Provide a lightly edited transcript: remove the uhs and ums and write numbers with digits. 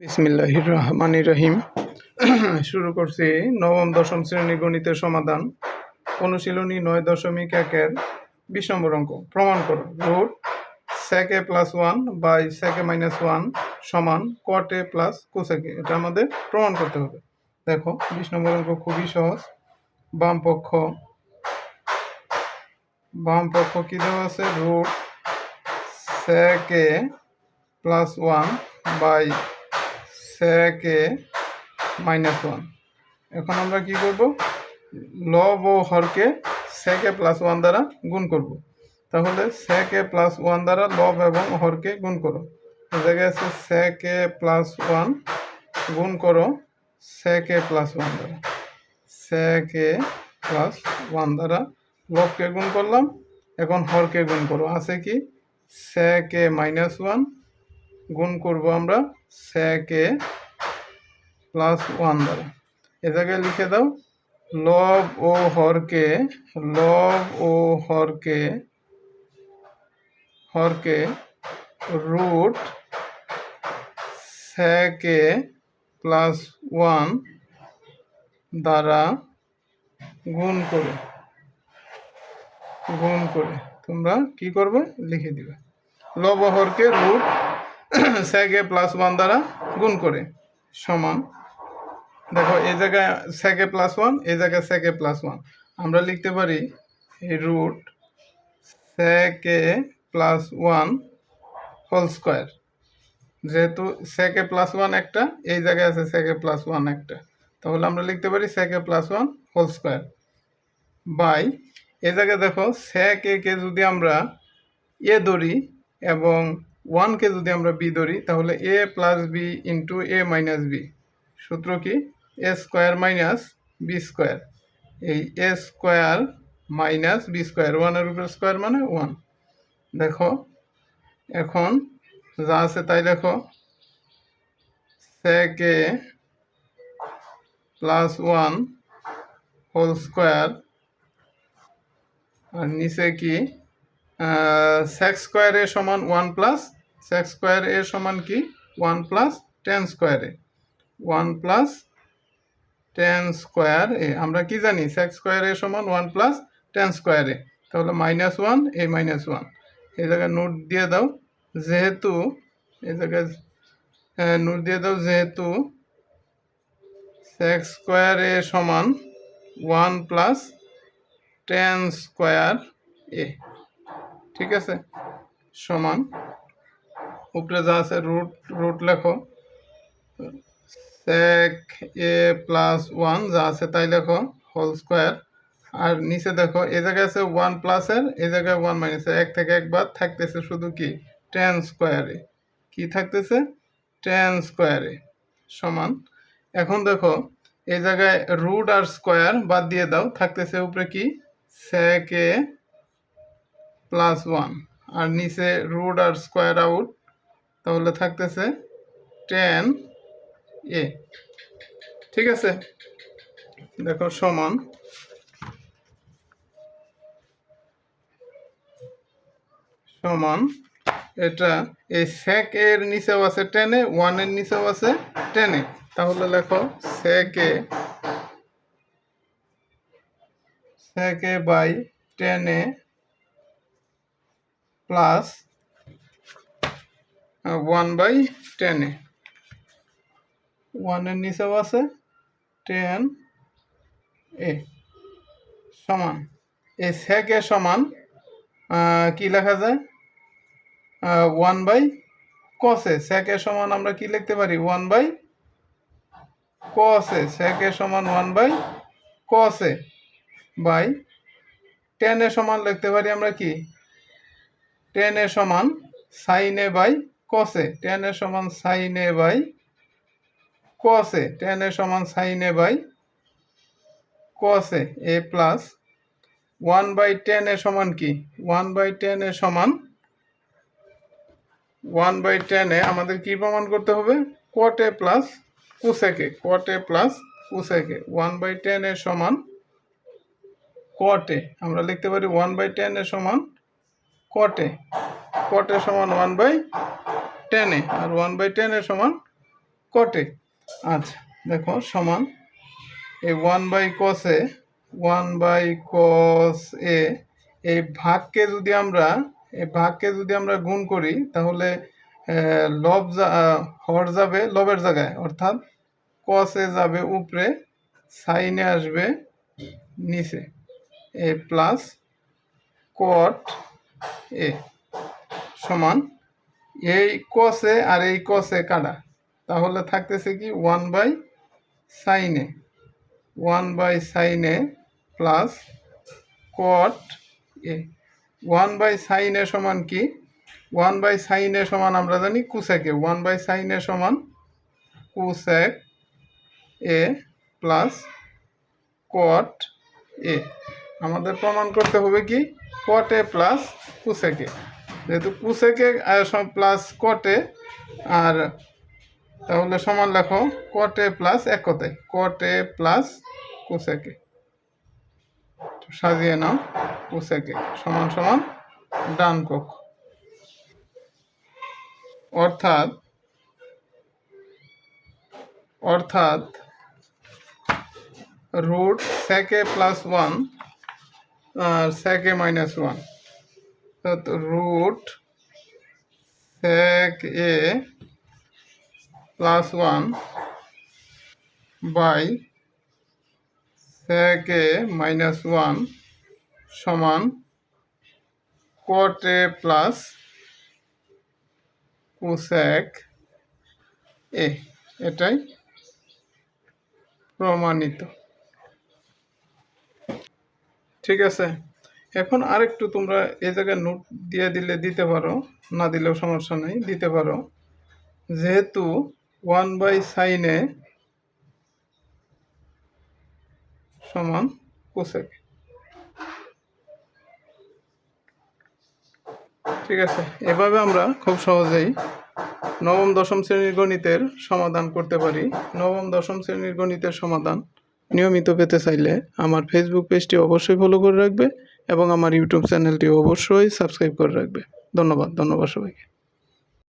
বিসমিল্লাহির রহমানির রহিম। শুরু করছি নবম দশম শ্রেণী গণিতের সমাধান। অনুশীলনী 9.1-এর 20 নম্বর অঙ্ক। প্রমাণ করো root sec a plus 1 by sec a minus 1 সমান cot a plus cosec a। এটা আমাদের প্রমাণ করতে হবে। দেখো 20 নম্বর অঙ্ক খুবই সহজ। বাম পক্ষ কি দেওয়া আছে? Root sec a plus 1 by sec a minus 1। এখন আমরা কি করব? লব ও হরকে sec a প্লাস 1 দ্বারা গুণ করব। তাহলে sec a প্লাস 1 দ্বারা লব এবং হরকে গুণ করো। এই জায়গায় আছে sec a প্লাস 1 গুণ করো sec a প্লাস 1 দ্বারা। sec a প্লাস 1 দ্বারা লবকে গুণ করলাম, এখন হরকে গুণ করো। আছে কি? sec a মাইনাস 1 গুণ করব আমরা sec a প্লাস 1 দ্বারা। এ জায়গায় লিখে দাও লব ও হরকে রুট sec a প্লাস 1 দ্বারা গুণ করে তোমরা কি করবে? লিখে দিবে লব ও হরকে রুট sec a প্লাস 1 দ্বারা গুণ করে সমান। দেখো এই জায়গায় sec a প্লাস 1, এই জায়গায় sec a প্লাস 1। আমরা লিখতে পারি root sec a plus 1 whole square. যেহেতু sec a প্লাস 1 একটা, এই জায়গায় আছে sec a প্লাস 1 একটা, তাহলে আমরা লিখতে পারি sec a plus 1 whole square by এই জায়গায় দেখো sec a কে যদি আমরা a ধরি এবং 1 কে যদি আমরা b ধরি, তাহলে a plus b into a minus b। সূত্র কি? a square minus b square. এই a square minus b square, 1 এর উপর স্কোয়ার মানে 1। দেখো এখন যা আছে তাই লেখো sec a plus 1 whole square, আর নিচে কি sec স্কোয়ার a সমান 1 প্লাস sec স্কোয়ার a সমান কি 1 plus tan square a, 1 plus tan square a। আমরা কি জানি? sec স্কোয়ার a সমান 1 প্লাস tan স্কোয়ার a। তাহলে মাইনাস 1 a মাইনাস 1। এই জায়গায় নোট দিয়ে দাও যেহেতু sec স্কোয়ার a সমান 1 প্লাস tan স্কোয়ার a। ঠিক আছে, সমান উপরে যা আছে রুট লেখো sec a প্লাস 1 যা আছে তাই লেখো হোল স্কোয়ার। আর নিচে দেখো এই জায়গায় আছে 1 প্লাসের, এই জায়গায় 1 মাইনাসের, এক থেকে একবার থাকতেছে শুধু কি tan স্কোয়ার a। কি থাকতেছে? tan স্কোয়ার a সমান। এখন দেখো এই জায়গায় রুট আর স্কোয়ার বাদ দিয়ে দাও, থাকতেছে উপরে কি sec a প্লাস 1, আর নিচে রুট আর স্কোয়ার আউট, তাহলে থাকতেছে tan a। ঠিক আছে, দেখো সমান এটা এই sec এর নিচেও আছে tan a, 1 এর নিচেও আছে tan a, তাহলে লেখো sec a by tan a plus 1 by tan a। 1 এর নিচেও আছে tan a সমান এই sec a সমান কি লেখা যায়? 1 by cos a। sec a সমান আমরা কি লিখতে পারি? 1 by cos a। sec a সমান 1 by cos a by tan a সমান লিখতে পারি আমরা কি? tan a সমান sin a by cos a। tan a সমান sin a by cos a। tan a সমান sin a by cos a। a plus 1 by tan a সমান কি? 1 বাই tan a সমান 1 বাই tan a আমাদের কি প্রমাণ করতে হবে? cot a plus cosec a। cot a plus cosec a। 1 by tan a সমান cot a। আমরা লিখতে পারি 1 বাই tan a সমান cot a। cot a সমান 1 বাই tan a, আর 1 বাই tan a সমান কটে। আচ্ছা দেখো সমান এই 1/cos এ এই ভাগকে যদি আমরা গুণ করি তাহলে হর যাবে লবের জায়গায়, অর্থাৎ cos এ যাবে উপরে, সাইনে আসবে নিচে, এ প্লাস cot এ সমান এই cos এ আর এই cos এ কাটা, তাহলে থাকতেছে কি 1/sin A plus cot A. 1/sin a সমান কি? 1/sin এ সমান আমরা জানি cosec এ। 1/sin এ সমান cosec a plus cot a. আমাদের প্রমাণ করতে হবে কি cot a plus cosec a, যেহেতু cosec a plus cot a, আর তাহলে সমান লেখো cot এ প্লাস এক কথায় cot a plus cosec a, সাজিয়ে নাও cosec এ সমান সমান ডান পক্ষ, অর্থাৎ রুট sec a প্লাস 1 আর sec a minus 1, root sec a plus 1 by sec a minus 1 সমান cot a plus cosec a। এটাই প্রমাণিত। ঠিক আছে, এখন আরেকটু তোমরা এই জায়গায় নোট দিয়ে দিলে দিতে পারো, না দিলেও সমস্যা নেই, দিতে পারো। যেহেতু 1/sin এ সমান cosec, ঠিক আছে, এভাবে আমরা খুব সহজেই নবম দশম শ্রেণীর গণিতের সমাধান করতে পারি। নবম দশম শ্রেণীর গণিতের সমাধান নিয়মিত পেতে চাইলে আমার ফেসবুক পেজটি অবশ্যই ফলো করে রাখবে এবং আমার ইউটিউব চ্যানেলটি অবশ্যই সাবস্ক্রাইব করে রাখবে। ধন্যবাদ সবাইকে।